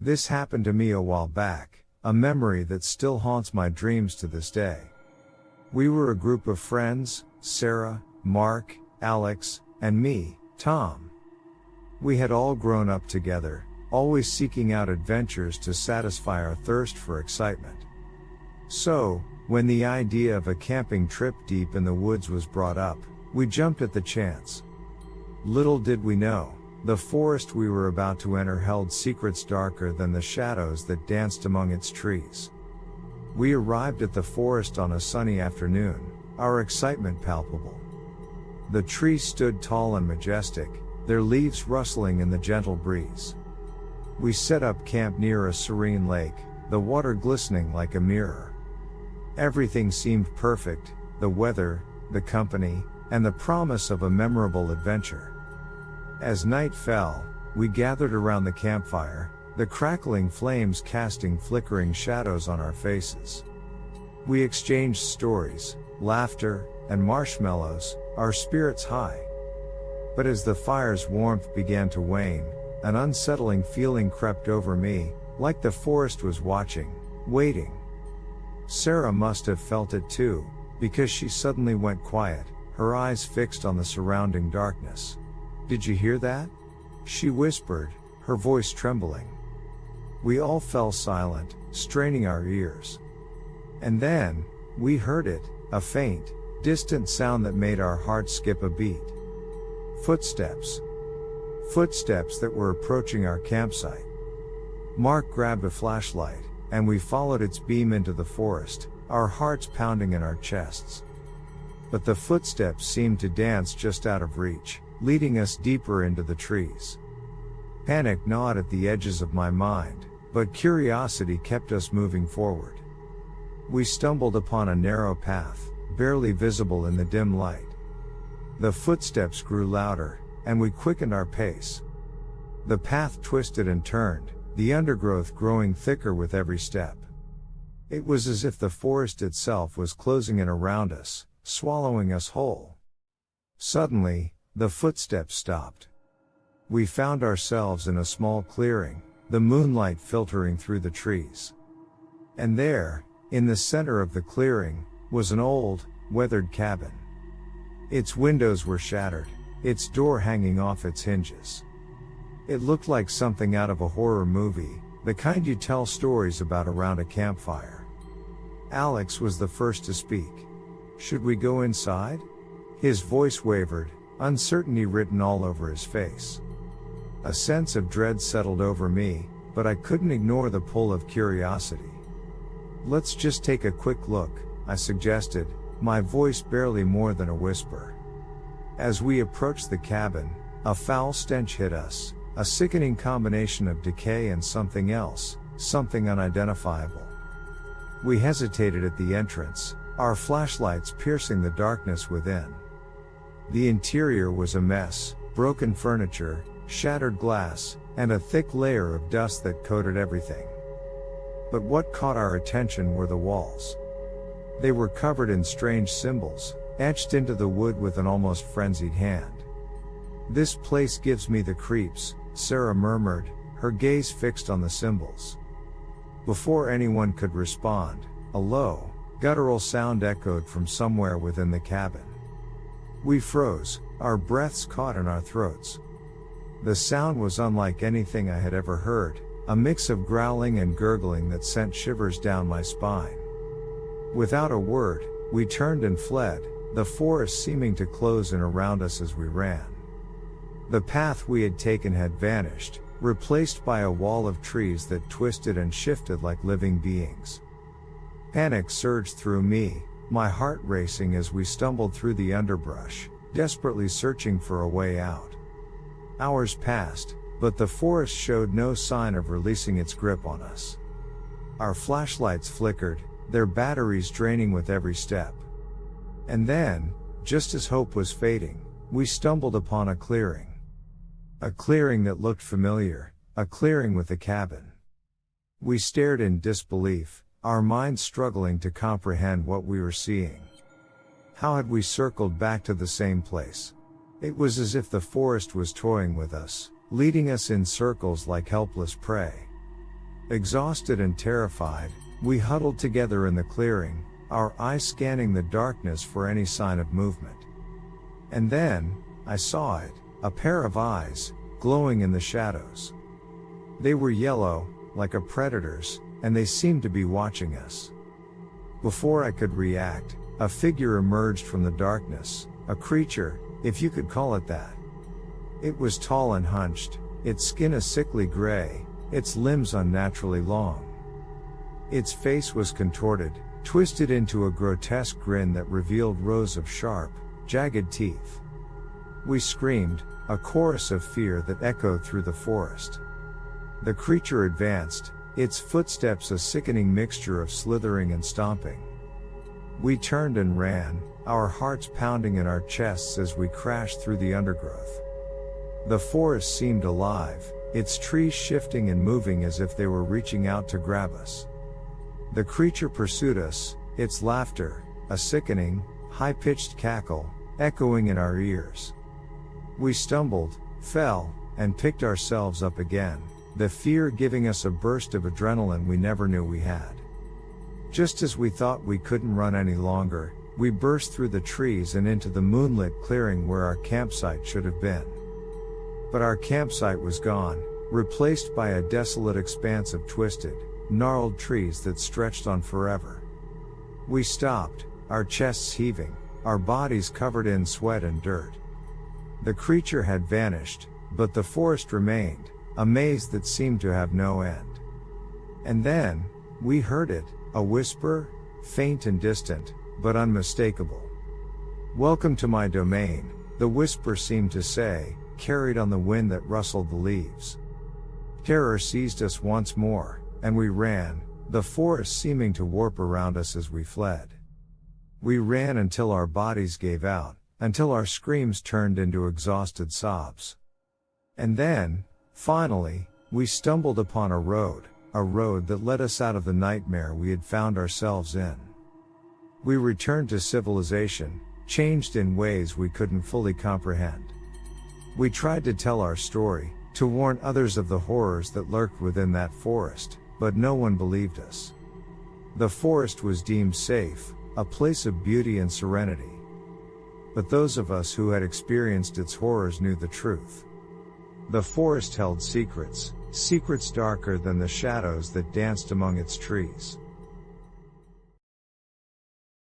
This happened to me a while back, a memory that still haunts my dreams to this day. We were a group of friends, Sarah, Mark, Alex, and me, Tom. We had all grown up together, always seeking out adventures to satisfy our thirst for excitement. So, when the idea of a camping trip deep in the woods was brought up, we jumped at the chance. Little did we know, the forest we were about to enter held secrets darker than the shadows that danced among its trees. We arrived at the forest on a sunny afternoon, our excitement palpable. The trees stood tall and majestic, their leaves rustling in the gentle breeze. We set up camp near a serene lake, the water glistening like a mirror. Everything seemed perfect, the weather, the company, and the promise of a memorable adventure. As night fell, we gathered around the campfire, the crackling flames casting flickering shadows on our faces. We exchanged stories, laughter, and marshmallows, our spirits high. But as the fire's warmth began to wane, an unsettling feeling crept over me, like the forest was watching, waiting. Sarah must have felt it too, because she suddenly went quiet, her eyes fixed on the surrounding darkness. "Did you hear that?" she whispered, her voice trembling. We all fell silent, straining our ears. And then, we heard it, a faint, distant sound that made our hearts skip a beat. Footsteps. Footsteps that were approaching our campsite. Mark grabbed a flashlight, and we followed its beam into the forest, our hearts pounding in our chests. But the footsteps seemed to dance just out of reach, leading us deeper into the trees. Panic gnawed at the edges of my mind, but curiosity kept us moving forward. We stumbled upon a narrow path, barely visible in the dim light. The footsteps grew louder, and we quickened our pace. The path twisted and turned, the undergrowth growing thicker with every step. It was as if the forest itself was closing in around us, swallowing us whole. Suddenly, the footsteps stopped. We found ourselves in a small clearing, the moonlight filtering through the trees. And there, in the center of the clearing, was an old, weathered cabin. Its windows were shattered, its door hanging off its hinges. It looked like something out of a horror movie, the kind you tell stories about around a campfire. Alex was the first to speak. "Should we go inside?" His voice wavered, uncertainty written all over his face. A sense of dread settled over me, but I couldn't ignore the pull of curiosity. "Let's just take a quick look," I suggested, my voice barely more than a whisper. As we approached the cabin, a foul stench hit us, a sickening combination of decay and something else, something unidentifiable. We hesitated at the entrance, our flashlights piercing the darkness within. The interior was a mess, broken furniture, shattered glass, and a thick layer of dust that coated everything. But what caught our attention were the walls. They were covered in strange symbols, etched into the wood with an almost frenzied hand. "This place gives me the creeps," Sarah murmured, her gaze fixed on the symbols. Before anyone could respond, a low, guttural sound echoed from somewhere within the cabin. We froze, our breaths caught in our throats. The sound was unlike anything I had ever heard, a mix of growling and gurgling that sent shivers down my spine. Without a word, we turned and fled, the forest seeming to close in around us as we ran. The path we had taken had vanished, replaced by a wall of trees that twisted and shifted like living beings. Panic surged through me, my heart racing as we stumbled through the underbrush, desperately searching for a way out. Hours passed, but the forest showed no sign of releasing its grip on us. Our flashlights flickered, their batteries draining with every step. And then, just as hope was fading, we stumbled upon a clearing. A clearing that looked familiar, a clearing with a cabin. We stared in disbelief, our minds struggling to comprehend what we were seeing. How had we circled back to the same place? It was as if the forest was toying with us, leading us in circles like helpless prey. Exhausted and terrified, we huddled together in the clearing, our eyes scanning the darkness for any sign of movement. And then, I saw it, a pair of eyes, glowing in the shadows. They were yellow, like a predator's, and they seemed to be watching us. Before I could react, a figure emerged from the darkness, a creature, if you could call it that. It was tall and hunched, its skin a sickly gray, its limbs unnaturally long. Its face was contorted, twisted into a grotesque grin that revealed rows of sharp, jagged teeth. We screamed, a chorus of fear that echoed through the forest. The creature advanced, its footsteps a sickening mixture of slithering and stomping. We turned and ran, our hearts pounding in our chests as we crashed through the undergrowth. The forest seemed alive, its trees shifting and moving as if they were reaching out to grab us. The creature pursued us, its laughter, a sickening, high-pitched cackle, echoing in our ears. We stumbled, fell, and picked ourselves up again, the fear giving us a burst of adrenaline we never knew we had. Just as we thought we couldn't run any longer, we burst through the trees and into the moonlit clearing where our campsite should have been. But our campsite was gone, replaced by a desolate expanse of twisted, gnarled trees that stretched on forever. We stopped, our chests heaving, our bodies covered in sweat and dirt. The creature had vanished, but the forest remained, a maze that seemed to have no end. And then, we heard it, a whisper, faint and distant, but unmistakable. "Welcome to my domain," the whisper seemed to say, carried on the wind that rustled the leaves. Terror seized us once more, and we ran, the forest seeming to warp around us as we fled. We ran until our bodies gave out, until our screams turned into exhausted sobs. And then, finally, we stumbled upon a road that led us out of the nightmare we had found ourselves in. We returned to civilization, changed in ways we couldn't fully comprehend. We tried to tell our story, to warn others of the horrors that lurked within that forest, but no one believed us. The forest was deemed safe, a place of beauty and serenity. But those of us who had experienced its horrors knew the truth. The forest held secrets, secrets darker than the shadows that danced among its trees.